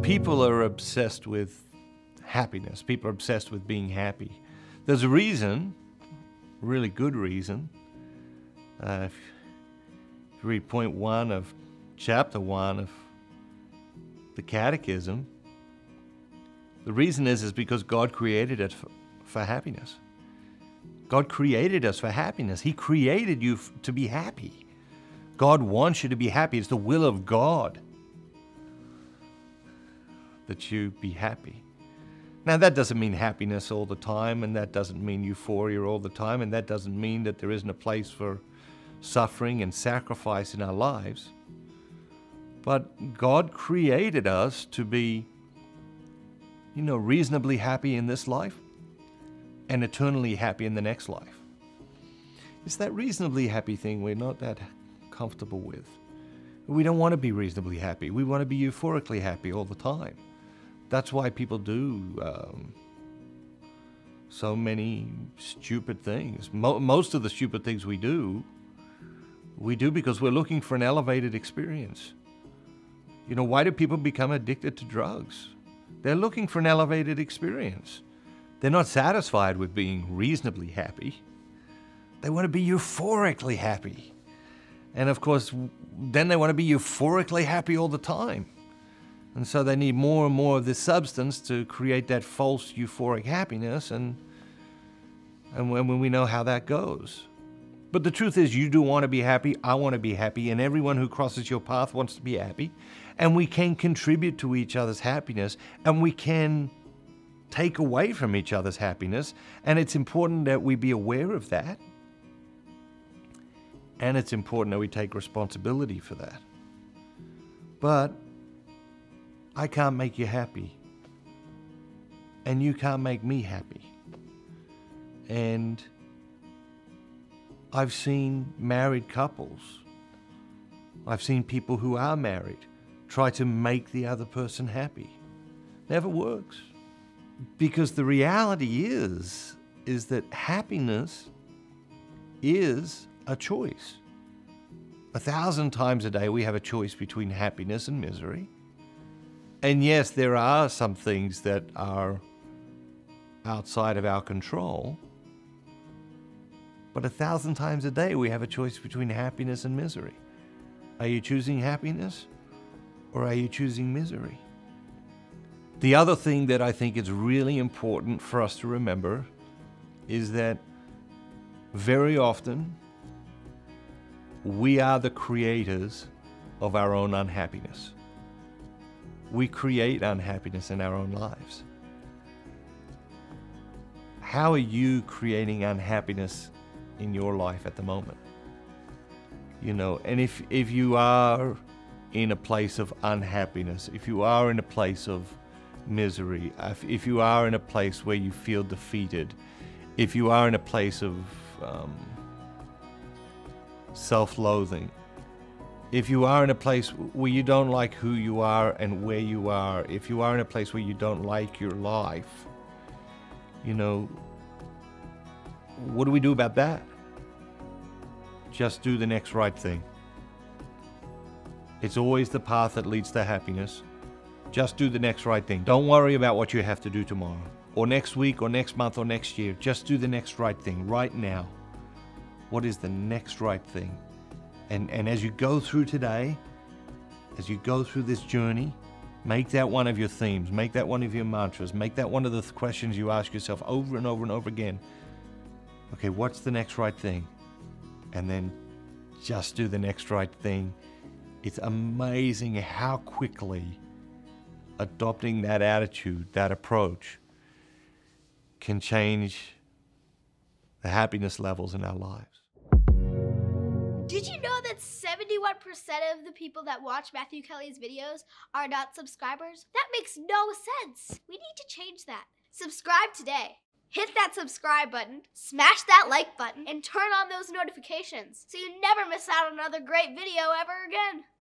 People are obsessed with happiness. People are obsessed with being happy. There's a reason, a really good reason. If you read point 1 of chapter 1 of the Catechism, the reason is because God created us for happiness. God created us for happiness. He created you to be happy. God wants you to be happy. It's the will of God that you be happy. Now, that doesn't mean happiness all the time, and that doesn't mean euphoria all the time, and that doesn't mean that there isn't a place for suffering and sacrifice in our lives. But God created us to be, reasonably happy in this life and eternally happy in the next life. It's that reasonably happy thing we're not that comfortable with. We don't want to be reasonably happy. We want to be euphorically happy all the time. That's why people do so many stupid things. Most of the stupid things we do because we're looking for an elevated experience. Why do people become addicted to drugs? They're looking for an elevated experience. They're not satisfied with being reasonably happy. They want to be euphorically happy. And of course, then they want to be euphorically happy all the time. And so they need more and more of this substance to create that false euphoric happiness, and when we know how that goes. But the truth is, you do want to be happy, I want to be happy, and everyone who crosses your path wants to be happy. And we can contribute to each other's happiness, and we can take away from each other's happiness, and it's important that we be aware of that. And it's important that we take responsibility for that. But I can't make you happy. And you can't make me happy. And I've seen married couples, I've seen people who are married try to make the other person happy. Never works. Because the reality is that happiness is a choice. 1,000 times a day we have a choice between happiness and misery. And yes, there are some things that are outside of our control. But 1,000 times a day we have a choice between happiness and misery. Are you choosing happiness or are you choosing misery? The other thing that I think is really important for us to remember is that very often we are the creators of our own unhappiness. We create unhappiness in our own lives. How are you creating unhappiness in your life at the moment? And if you are in a place of unhappiness, if you are in a place of misery, if you are in a place where you feel defeated, if you are in a place of self-loathing, if you are in a place where you don't like who you are and where you are, if you are in a place where you don't like your life, what do we do about that? Just do the next right thing. It's always the path that leads to happiness. Just do the next right thing. Don't worry about what you have to do tomorrow, or next week, or next month, or next year. Just do the next right thing right now. What is the next right thing? And as you go through today, as you go through this journey, make that one of your themes, make that one of your mantras, make that one of the questions you ask yourself over and over and over again. Okay, what's the next right thing? And then just do the next right thing. It's amazing how quickly adopting that attitude, that approach, can change the happiness levels in our lives. Did you know that 71% of the people that watch Matthew Kelly's videos are not subscribers? That makes no sense. We need to change that. Subscribe today. Hit that subscribe button, smash that like button, and turn on those notifications so you never miss out on another great video ever again.